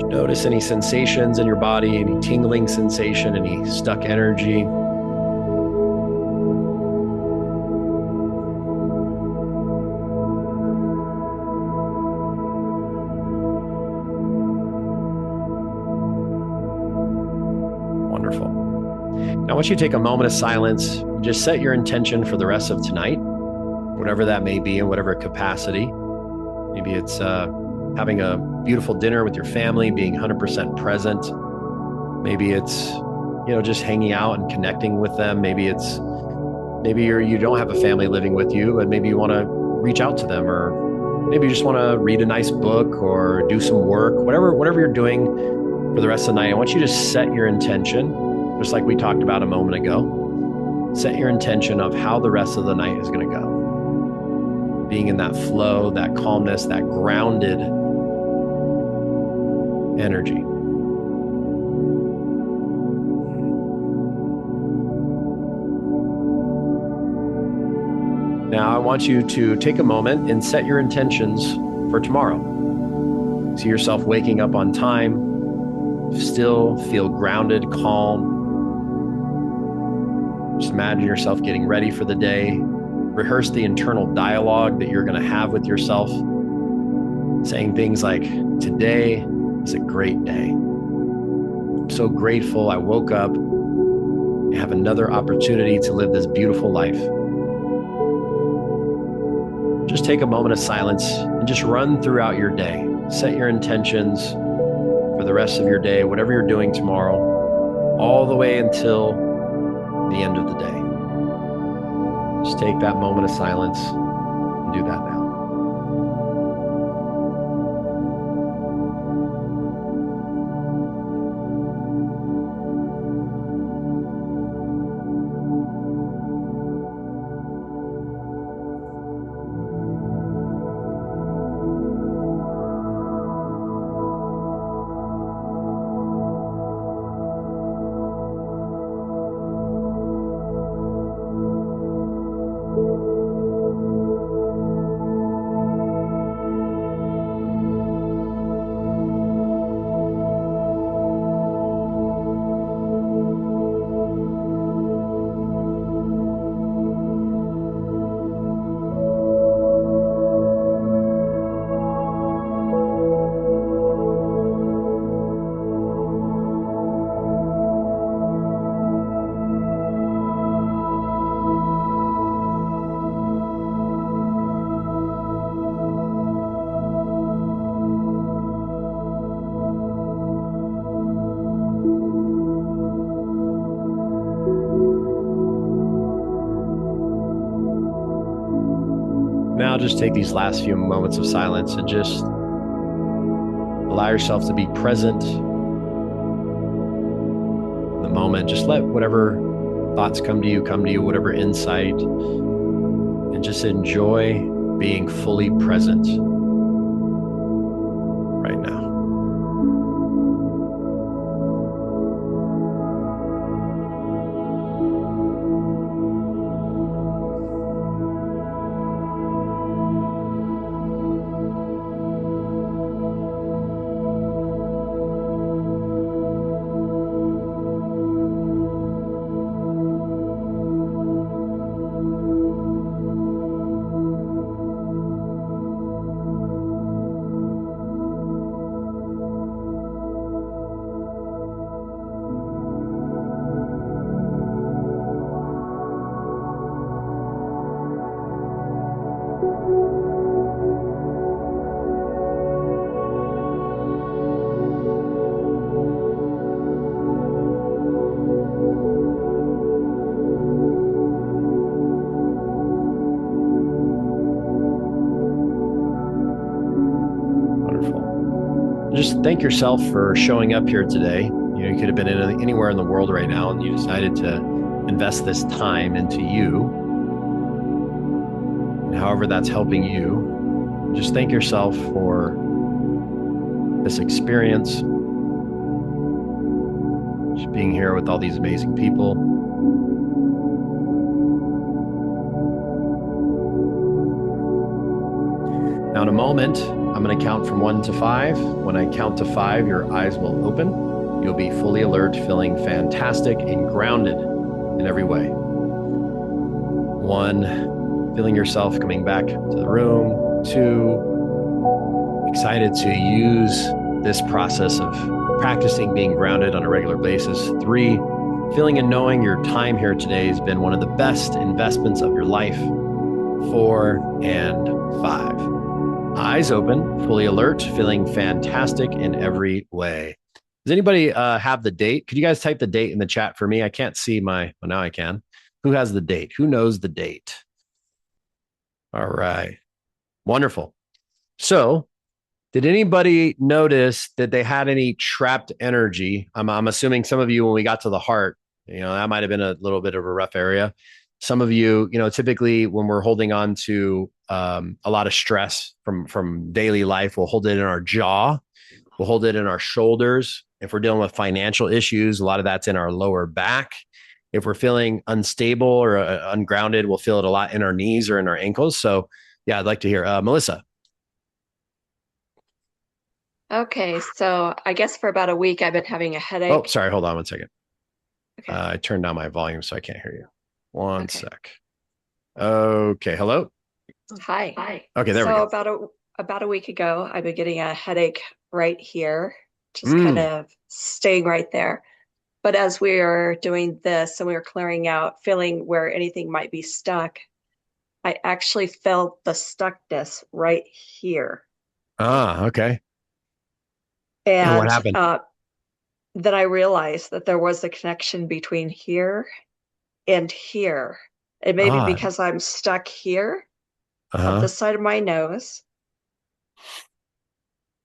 Notice any sensations in your body, any tingling sensation, any stuck energy. Wonderful. Now I want you to take a moment of silence. Just set your intention for the rest of tonight, whatever that may be in whatever capacity. Maybe it's having a beautiful dinner with your family, being 100% present. Maybe it's, just hanging out and connecting with them. Maybe you don't have a family living with you, and maybe you want to reach out to them, or maybe you just want to read a nice book or do some work, whatever you're doing for the rest of the night. I want you to set your intention, just like we talked about a moment ago. Set your intention of how the rest of the night is going to go. Being in that flow, that calmness, that grounded energy. Now, I want you to take a moment and set your intentions for tomorrow. See yourself waking up on time, still feel grounded, calm. Just imagine yourself getting ready for the day. Rehearse the internal dialogue that you're going to have with yourself, saying things like, today is a great day. I'm so grateful I woke up and have another opportunity to live this beautiful life. Just take a moment of silence and just run throughout your day. Set your intentions for the rest of your day, whatever you're doing tomorrow, all the way until the end of the day. Just take that moment of silence and do that now. Now just take these last few moments of silence and just allow yourself to be present in the moment. Just let whatever thoughts come to you, whatever insight, and just enjoy being fully present right now. Just thank yourself for showing up here today. You could have been anywhere in the world right now, and you decided to invest this time into you. And however that's helping you, just thank yourself for this experience. Just being here with all these amazing people. Now in a moment, I'm going to count from 1 to 5. When I count to 5, your eyes will open. You'll be fully alert, feeling fantastic and grounded in every way. 1, feeling yourself coming back to the room. 2, excited to use this process of practicing being grounded on a regular basis. 3, feeling and knowing your time here today has been one of the best investments of your life. 4 and 5. Eyes open, fully alert, feeling fantastic in every way. Does anybody have the date? Could you guys type the date in the chat for me? I can't see well, now I can. Who has the date? Who knows the date? All right. Wonderful. So did anybody notice that they had any trapped energy? I'm assuming some of you, when we got to the heart, That might have been a little bit of a rough area. Some of you, typically when we're holding on to a lot of stress from daily life, we'll hold it in our jaw, we'll hold it in our shoulders. If we're dealing with financial issues, a lot of that's in our lower back. If we're feeling unstable or ungrounded, we'll feel it a lot in our knees or in our ankles. So, yeah, I'd like to hear Melissa. Okay, so I guess for about a week I've been having a Oh, headache. sorry. Hold on one second. Okay, I turned down my volume so I can't hear you. One okay. sec. Okay. Hello. Hi. Okay. There we So go. about a week ago, I've been getting a headache right here, just kind Mm. of staying right there. But as we were doing this and we were clearing out, feeling where anything might be stuck, I actually felt the stuckness right here. Okay. And what And happened? then I realized that there was a connection between here and here. It may be Ah. because I'm stuck here at the Uh-huh. side of my nose.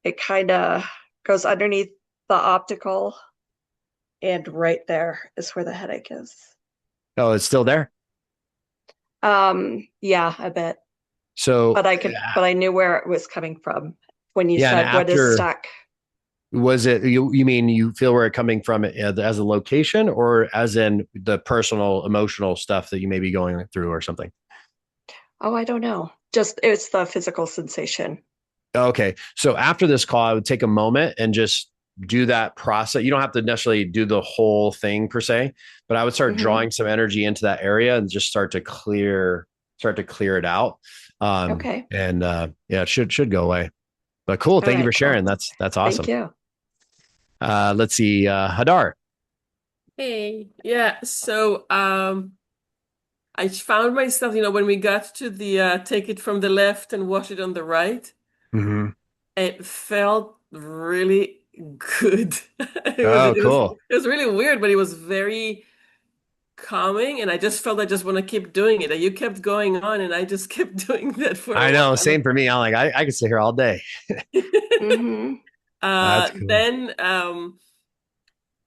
It kind of goes underneath the optical, and right there is where the headache is. Oh, it's still there. Yeah, a bit. So, But I knew where it was coming from when you yeah. And said what is after, stuck. was it, you mean you feel where it coming from as a location or as in the personal, emotional stuff that you may be going through or something? Oh, I don't know. Just it's the physical sensation. Okay. So after this call, I would take a moment and just do that process. You don't have to necessarily do the whole thing per se, but I would start Hmm. drawing some energy into that area and just start to clear it out. Okay. And yeah, it should go away. But cool. All Thank you for right, sharing. cool. That's Thank awesome. you. Let's see. Hadar. Hey, yeah. So, I found myself, when we got to the take it from the left and wash it on the right, Mm-hmm. it felt really good. It was Oh, it was cool. it was really weird, but it was very calming, and I just felt I just want to keep doing it. And you kept going on, and I just kept doing that for a I know. while. Same for me. I'm like, I could sit here all day. Hmm. That's cool. Then,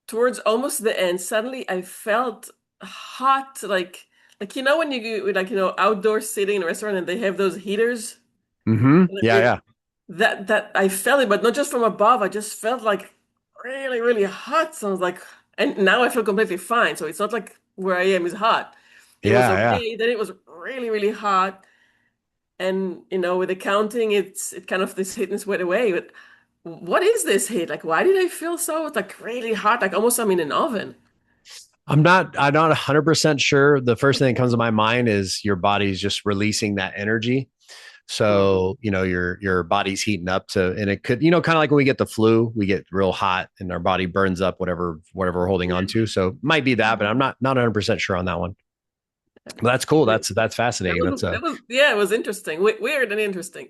towards almost the end, suddenly I felt hot, like when you go, outdoor sitting in a restaurant and they have those heaters. Mm-hmm. Like Yeah, yeah. that I felt it, but not just from above. I just felt like really, really hot. So I was like, and now I feel completely fine. So it's not like where I am is hot. It was Yeah, yeah. okay. Then it was really, really hot. And with the counting, it kind of this hit and went away. But what is this heat? Like, why did I feel so like really hot? Like almost I'm in an oven. I'm not 100% sure. The first thing that comes to my mind is your body's just releasing that energy. Hmm. So, your body's heating up and it could, kind of like when we get the flu, we get real hot and our body burns up whatever we're holding on Yeah. to. So it might be that, but I'm not 100% sure on that one. But that's cool. That's That fascinating. was that was yeah, it was interesting. Weird and interesting.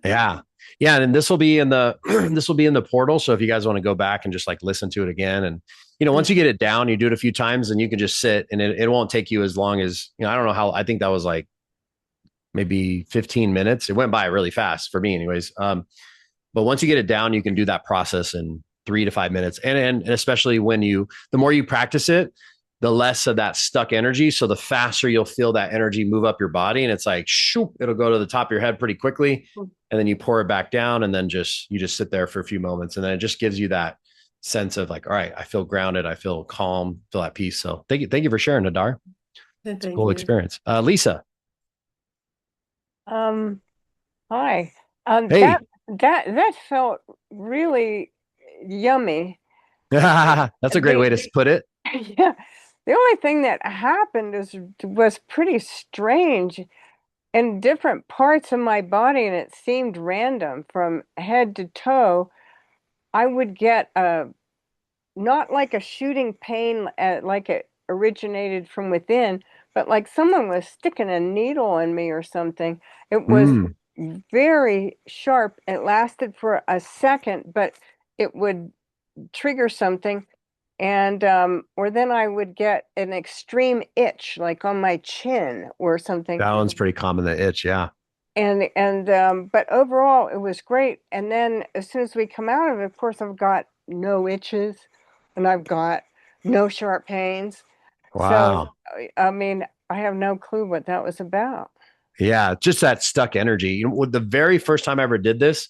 Yeah. Yeah. And this will be in the this will be in the portal. So if you guys want to go back and just like listen to it again. And once you get it down, you do it a few times and you can just sit and it won't take you as long as, I don't know how. I think that was like maybe 15 minutes. It went by really fast for me anyways. But once you get it down, you can do that process in 3 to 5 minutes. And especially the more you practice it, the less of that stuck energy. So the faster you'll feel that energy move up your body. And it's like, shoop, it'll go to the top of your head pretty quickly. And then you pour it back down and then you just sit there for a few moments. And then it just gives you that sense of like, all right, I feel grounded. I feel calm, feel at peace. So thank you. Thank you for sharing, Nadar. It's a Thank cool you. experience. Lisa. Um, Hi. Hey, That felt really yummy. that's a great way to The put it. yeah, the only thing that happened was pretty strange in different parts of my body, and it seemed random from head to toe. I would get a not like a shooting pain, like it originated from within, but like someone was sticking a needle in me or something. It was Mm. very sharp. It lasted for a second, but it would trigger something. And or then I would get an extreme itch, like on my chin or something. That one's pretty common, the itch. Yeah. But overall, it was great. And then as soon as we come out of it, of course, I've got no itches, and I've got no sharp pains. So, Wow. I mean, I have no clue what that was about. Yeah, just that stuck energy. The very first time I ever did this,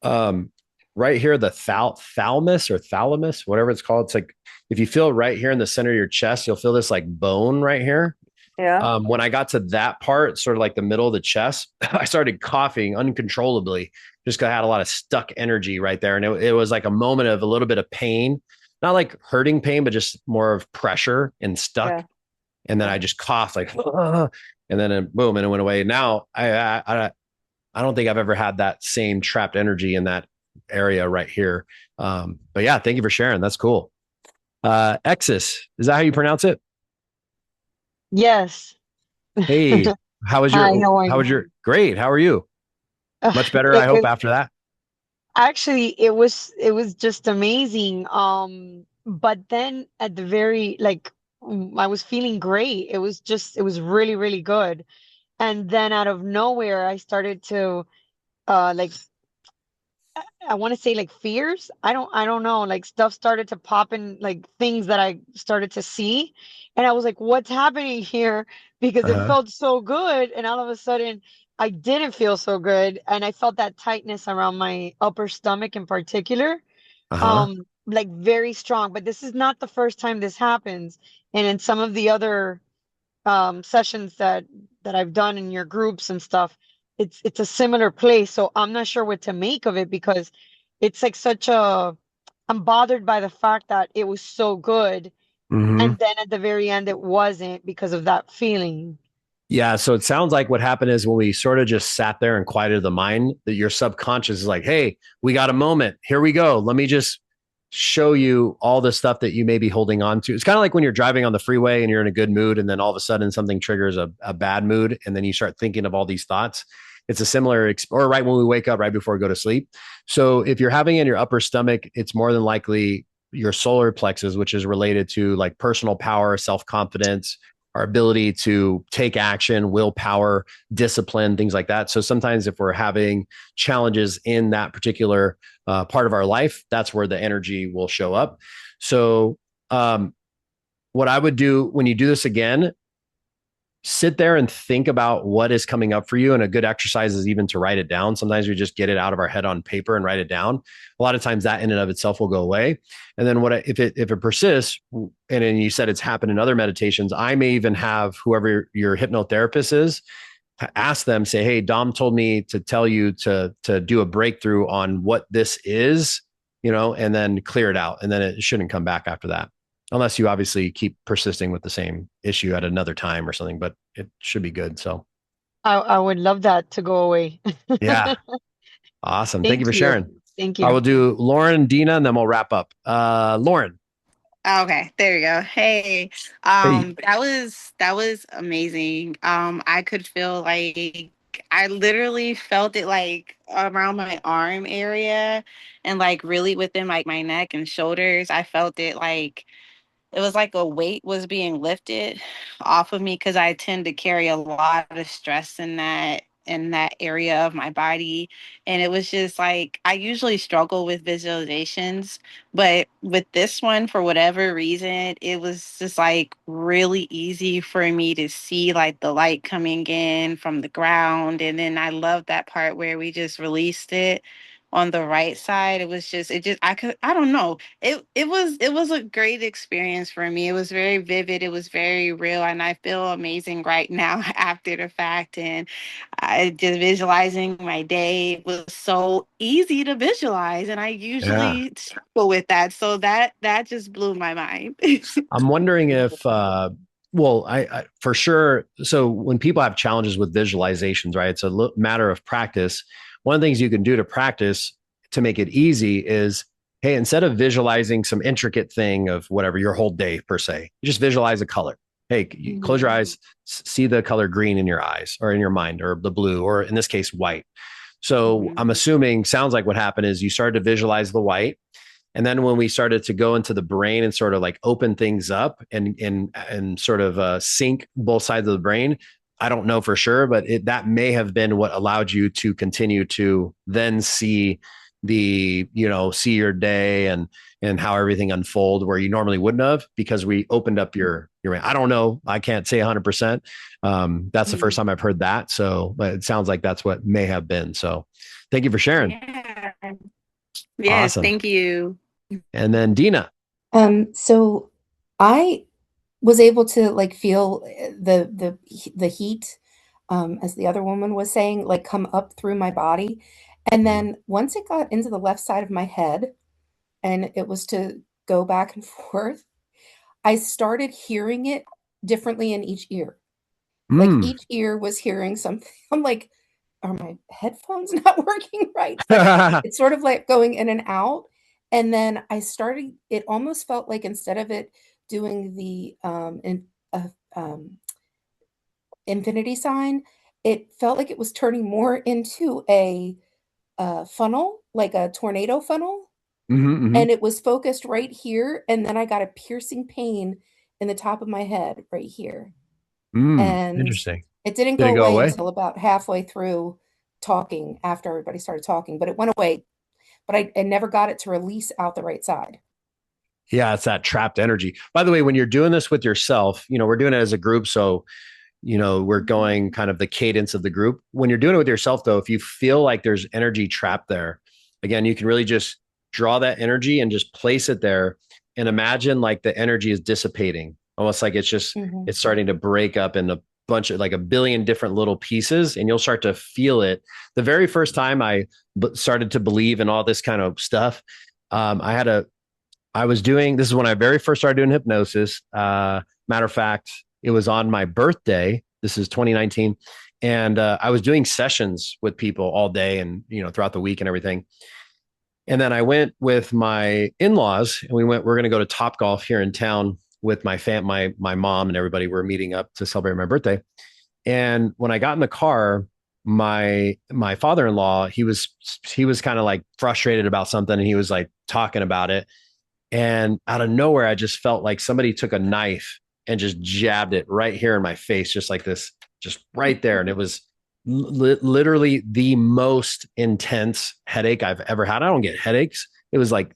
um, right here, the thalamus, whatever it's called. It's like if you feel right here in the center of your chest, you'll feel this like bone right here. Yeah. When I got to that part, sort of like the middle of the chest, I started coughing uncontrollably just because I had a lot of stuck energy right there. And it was like a moment of a little bit of pain, not like hurting pain, but just more of pressure and stuck. Yeah. And then I just coughed like, and then boom, and it went away. Now I don't think I've ever had that same trapped energy in that area right here. But yeah, thank you for sharing. That's cool. Exis, is that how you pronounce it? Yes. Hey, Hi, how are you? great. How are you? Much better, It, I hope, it after that. actually it was just amazing. But then at the very I was feeling great. It was really, really good. And then out of nowhere I started to like I want to say like fears. I don't know. Like stuff started to pop in, like things that I started to see. And I was like, what's happening here? Because it Uh-huh. felt so good. And all of a sudden I didn't feel so good. And I felt that tightness around my upper stomach in particular. Uh-huh. Like very strong. But this is not the first time this happens. And in some of the other sessions that I've done in your groups and stuff, it's a similar place. So I'm not sure what to make of it because it's like such a I'm bothered by the fact that it was so good Mm-hmm. and then at the very end it wasn't because of that feeling. Yeah. So it sounds like what happened is when we sort of just sat there and quieted the mind, that your subconscious is like, hey, we got a moment. Here we go. Let me just show you all the stuff that you may be holding on to. It's kind of like when you're driving on the freeway and you're in a good mood, and then all of a sudden something triggers a bad mood. And then you start thinking of all these thoughts. It's a similar, or right when we wake up, right before we go to sleep. So if you're having it in your upper stomach, it's more than likely your solar plexus, which is related to like personal power, self confidence, our ability to take action, willpower, discipline, things like that. So sometimes if we're having challenges in that particular part of our life, that's where the energy will show up. So what I would do when you do this again, sit there and think about what is coming up for you. And a good exercise is even to write it down. Sometimes we just get it out of our head on paper and write it down. A lot of times that in and of itself will go away. And then if it persists, and then you said it's happened in other meditations, I may even have whoever your hypnotherapist is, ask them, say, hey, Dom told me to tell you to do a breakthrough on what this is, and then clear it out. And then it shouldn't come back after that. Unless you obviously keep persisting with the same issue at another time or something, but it should be good. So, I would love that to go away. yeah, awesome. Thank you Thank for you. sharing. Thank I you. will do Lauren, Dina, and then we'll wrap up. Lauren. Okay, there you go. Hey, Hey. that was amazing. I could feel like I literally felt it like around my arm area and like really within like my neck and shoulders. I felt it like it was like a weight was being lifted off of me because I tend to carry a lot of stress in that area of my body. And it was just like I usually struggle with visualizations, but with this one, for whatever reason, it was just like really easy for me to see like the light coming in from the ground. And then I love that part where we just released it on the right side. I don't know, it was a great experience for me. It was very vivid, it was very real, and I feel amazing right now after the fact. And I just visualizing my day was so easy to visualize, and I Yeah. usually struggle with that. So that just blew my mind. I'm wondering if, well, I for sure. So when people have challenges with visualizations, right, it's a matter of practice. One of the things you can do to practice to make it easy is, hey, instead of visualizing some intricate thing of whatever your whole day per se, you just visualize a color. Hey, you close your eyes, see the color green in your eyes or in your mind, or the blue, or in this case, white. So I'm Mhm. assuming, sounds like what happened is you started to visualize the white. And then when we started to go into the brain and sort of like open things up and sort of sync both sides of the brain, I don't know for sure, but that may have been what allowed you to continue to then see see your day and how everything unfold where you normally wouldn't have, because we opened up your I don't know. I can't say 100%. That's the first time I've heard that. So, but it sounds like that's what may have been. So thank you for sharing. Yeah. Yes, Awesome. thank you. And then Dina. So I was able to like feel the heat, as the other woman was saying, like come up through my body. And then once it got into the left side of my head and it was to go back and forth, I started hearing it differently in each ear. Like each ear was hearing something. I'm like, are my headphones not working right? It's sort of like going in and out. And then it almost felt like instead of it doing the infinity sign, it felt like it was turning more into a funnel, like a tornado funnel. And it was focused right here. And then I got a piercing pain in the top of my head right here. And Interesting. it didn't Did go it go away away? until about halfway through talking, after everybody started talking, but it went away. But I never got it to release out the right side. Yeah, it's that trapped energy. By the way, when you're doing this with yourself, we're doing it as a group. So, we're going kind of the cadence of the group. When you're doing it with yourself, though, if you feel like there's energy trapped there, again, you can really just draw that energy and just place it there and imagine like the energy is dissipating, almost like it's starting to break up in a bunch of like a billion different little pieces, and you'll start to feel it. The very first time I started to believe in all this kind of stuff, I was doing, this is when I very first started doing hypnosis. Matter of fact, it was on my birthday. This is 2019. And I was doing sessions with people all day and, throughout the week and everything. And then I went with my in-laws and we're going to go to Topgolf here in town with my mom and everybody. We're meeting up to celebrate my birthday. And when I got in the car, my father-in-law, he was kind of like frustrated about something and he was like talking about it. And out of nowhere, I just felt like somebody took a knife and just jabbed it right here in my face, just like this, just right there. And it was literally the most intense headache I've ever had. I don't get headaches. It was the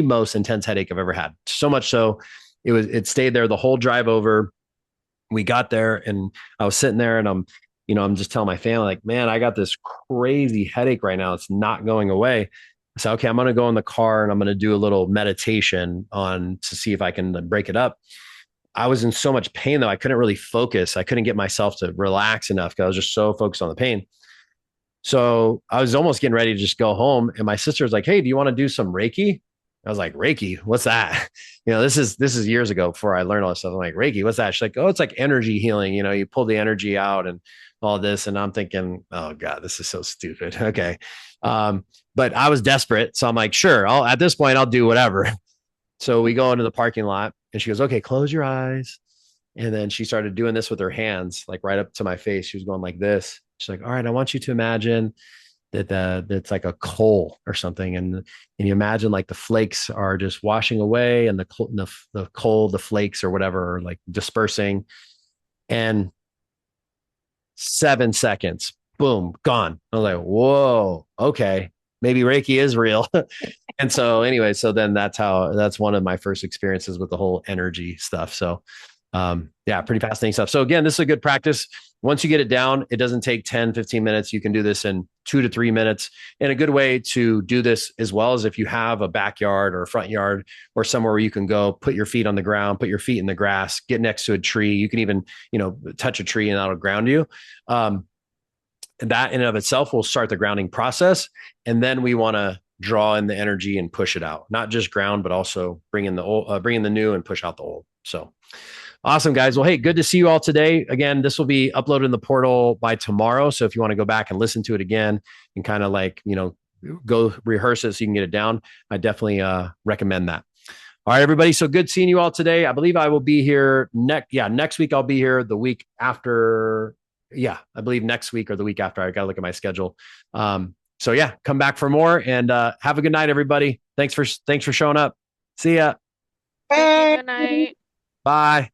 most intense headache I've ever had. So much so it stayed there the whole drive over. We got there and I was sitting there and I'm just telling my family, like, man, I got this crazy headache right now. It's not going away. I said, okay, I'm going to go in the car and I'm going to do a little meditation to see if I can break it up. I was in so much pain though. I couldn't really focus. I couldn't get myself to relax enough because I was just so focused on the pain. So I was almost getting ready to just go home. And my sister was like, hey, do you want to do some Reiki? I was like, Reiki, what's that? This is years ago before I learned all this stuff. I'm like, Reiki, what's that? She's like, oh, it's like energy healing. You pull the energy out and all this. And I'm thinking, oh God, this is so stupid. Okay. But I was desperate. So I'm like, sure, at this point, I'll do whatever. So we go into the parking lot and she goes, okay, close your eyes. And then she started doing this with her hands, like right up to my face. She was going like this. She's like, all right, I want you to imagine that it's like a coal or something. And you imagine like the flakes are just washing away and the coal, the flakes or whatever, are like dispersing. And 7 seconds, boom, gone. I was like, whoa, okay, maybe Reiki is real. And so anyway, so then that's one of my first experiences with the whole energy stuff. So yeah, pretty fascinating stuff. So again, this is a good practice. Once you get it down, it doesn't take 10, 15 minutes. You can do this in 2 to 3 minutes. And a good way to do this as well is if you have a backyard or a front yard or somewhere where you can go, put your feet on the ground, put your feet in the grass, get next to a tree. You can even, touch a tree and that'll ground you. And that in and of itself will start the grounding process. And then we want to draw in the energy and push it out, not just ground, but also bring in the old, bring in the new and push out the old. So awesome, guys. Well, hey, good to see you all today. Again, this will be uploaded in the portal by tomorrow. So if you want to go back and listen to it again and kind of like, go rehearse it so you can get it down, I definitely recommend that. All right, everybody. So good seeing you all today. I believe I will be here next week. I'll be here the week after. Yeah, I believe next week or the week after. I got to look at my schedule. So yeah, come back for more and have a good night, everybody. Thanks for showing up. See ya. Thank you. Good night. Bye.